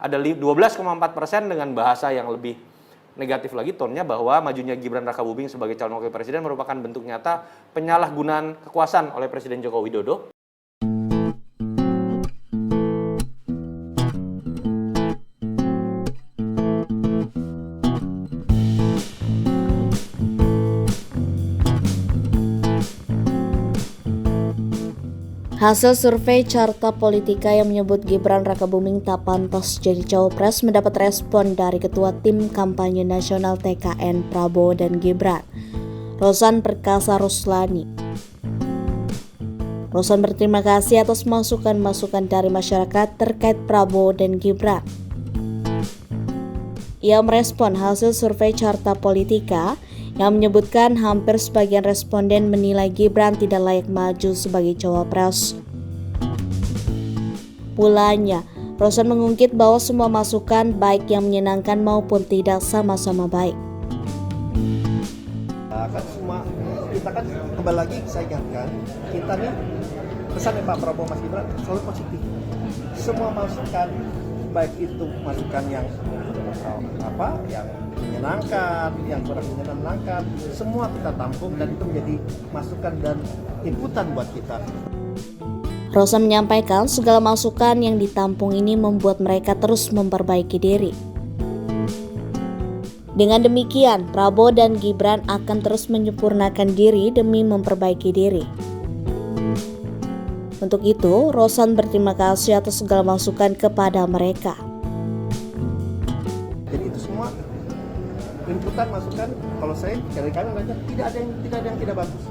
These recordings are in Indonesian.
ada 12,4% dengan bahasa yang lebih negatif lagi tonnya bahwa majunya Gibran Rakabuming sebagai calon wakil presiden merupakan bentuk nyata penyalahgunaan kekuasaan oleh Presiden Joko Widodo. Hasil survei Carta Politika yang menyebut Gibran Rakabuming tak pantas jadi cawapres mendapat respon dari Ketua Tim Kampanye Nasional TKN Prabowo dan Gibran, Rosan Perkasa Ruslani. Rosan berterima kasih atas masukan-masukan dari masyarakat terkait Prabowo dan Gibran. Ia merespon hasil survei Carta Politika yang menyebutkan hampir sebagian responden menilai Gibran tidak layak maju sebagai cawapres. Pulanya, Rosan mengungkit bahwa semua masukan baik yang menyenangkan maupun tidak sama-sama baik. Kan semua kita kan kembali lagi saya ingatkan kita nih pesannya Pak Prabowo Mas Gibran selalu positif. Semua masukan baik itu masukan yang yang menyenangkan, yang kurang menyenangkan, semua kita tampung dan itu menjadi masukan dan inputan buat kita. Rosan menyampaikan segala masukan yang ditampung ini membuat mereka terus memperbaiki diri. Dengan demikian, Prabowo dan Gibran akan terus menyempurnakan diri demi memperbaiki diri. Untuk itu, Rosan berterima kasih atas segala masukan kepada mereka. Jadi itu semua inputan masukan, kalau saya dari kami melihatnya tidak ada yang tidak bagus.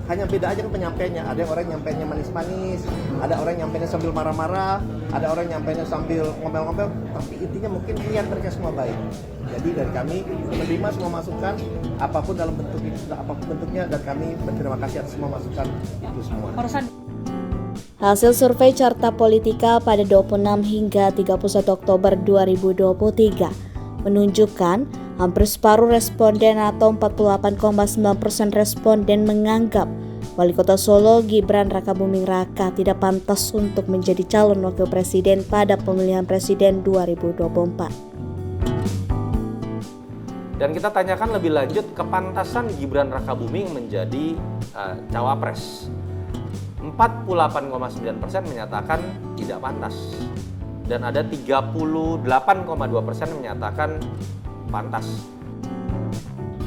Hanya beda aja kan penyampaiannya. Ada orang nyampainya manis-manis, ada orang nyampainya sambil marah-marah, ada orang nyampainya sambil ngomel-ngomel, tapi intinya mungkin niat mereka semua baik. Jadi dari kami menerima semua masukan, apapun dalam bentuk itu, apapun bentuknya, dan kami berterima kasih atas semua masukan itu semua. Hasil survei Carta Politika pada 26 hingga 31 Oktober 2023 menunjukkan hampir separuh responden atau 48,9% responden menganggap Wali Kota Solo Gibran Rakabuming Raka tidak pantas untuk menjadi calon wakil presiden pada pemilihan presiden 2024. Dan kita tanyakan lebih lanjut kepantasan Gibran Rakabuming menjadi cawapres. 48,9% menyatakan tidak pantas. Dan ada 38,2% menyatakan pantas.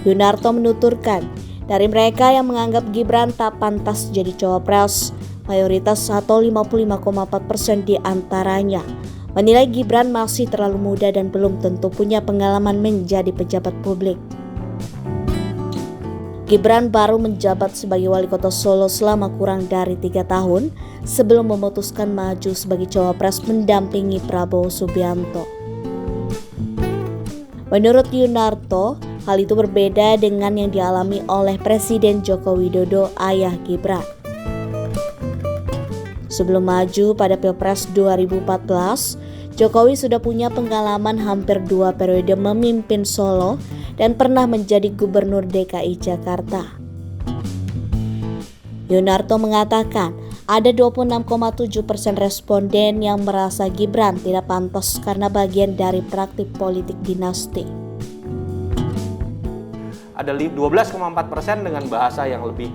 Yunarto menuturkan, dari mereka yang menganggap Gibran tak pantas jadi cawapres, mayoritas atau 55,4% di antaranya menilai Gibran masih terlalu muda dan belum tentu punya pengalaman menjadi pejabat publik. Gibran baru menjabat sebagai wali kota Solo selama kurang dari 3 tahun sebelum memutuskan maju sebagai cawapres mendampingi Prabowo Subianto. Menurut Yunarto, hal itu berbeda dengan yang dialami oleh Presiden Joko Widodo, ayah Gibran. Sebelum maju pada Pilpres 2014, Jokowi sudah punya pengalaman hampir 2 periode memimpin Solo dan pernah menjadi Gubernur DKI Jakarta. Yunarto mengatakan, ada 26,7% responden yang merasa Gibran tidak pantas karena bagian dari praktik politik dinasti. Ada 12,4% dengan bahasa yang lebih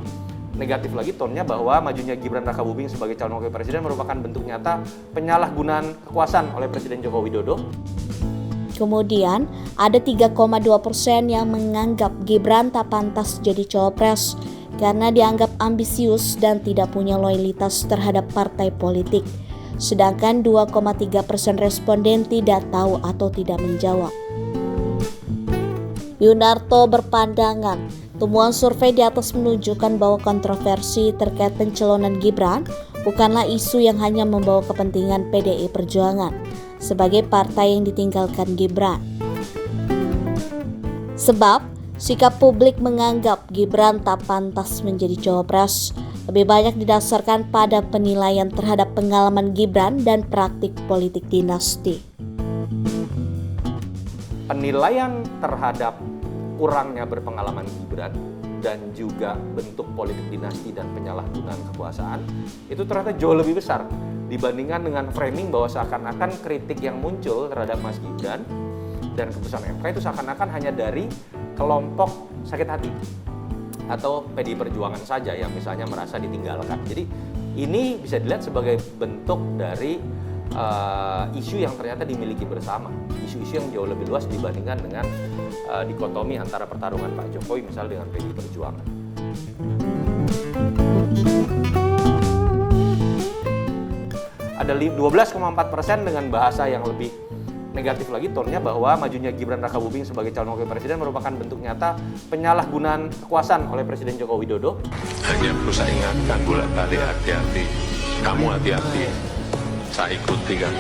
negatif lagi tonnya bahwa majunya Gibran Rakabuming sebagai calon wakil presiden merupakan bentuk nyata penyalahgunaan kekuasaan oleh Presiden Joko Widodo. Kemudian, ada 3,2% yang menganggap Gibran tak pantas jadi cawapres karena dianggap ambisius dan tidak punya loyalitas terhadap partai politik. Sedangkan 2,3% responden tidak tahu atau tidak menjawab. Yunarto berpandangan, temuan survei di atas menunjukkan bahwa kontroversi terkait pencalonan Gibran bukanlah isu yang hanya membawa kepentingan PDI Perjuangan sebagai partai yang ditinggalkan Gibran. Sebab, sikap publik menganggap Gibran tak pantas menjadi cawapres lebih banyak didasarkan pada penilaian terhadap pengalaman Gibran dan praktik politik dinasti. Penilaian terhadap kurangnya berpengalaman Gibran dan juga bentuk politik dinasti dan penyalahgunaan kekuasaan itu ternyata jauh lebih besar dibandingkan dengan framing bahwa seakan-akan kritik yang muncul terhadap Mas Gibran dan keputusan MK itu seakan-akan hanya dari kelompok sakit hati atau PDI Perjuangan saja yang misalnya merasa ditinggalkan. Jadi ini bisa dilihat sebagai bentuk dari isu yang ternyata dimiliki bersama, isu-isu yang jauh lebih luas dibandingkan dengan dikotomi antara pertarungan Pak Jokowi misalnya dengan PDI Perjuangan. Ada 12,4% dengan bahasa yang lebih negatif lagi tonnya bahwa majunya Gibran Rakabuming sebagai calon wakil presiden merupakan bentuk nyata penyalahgunaan kekuasaan oleh Presiden Joko Widodo. Hanya perlu saya ingatkan bolak-balik hati-hati. Kamu hati-hati. Saya ikuti kan.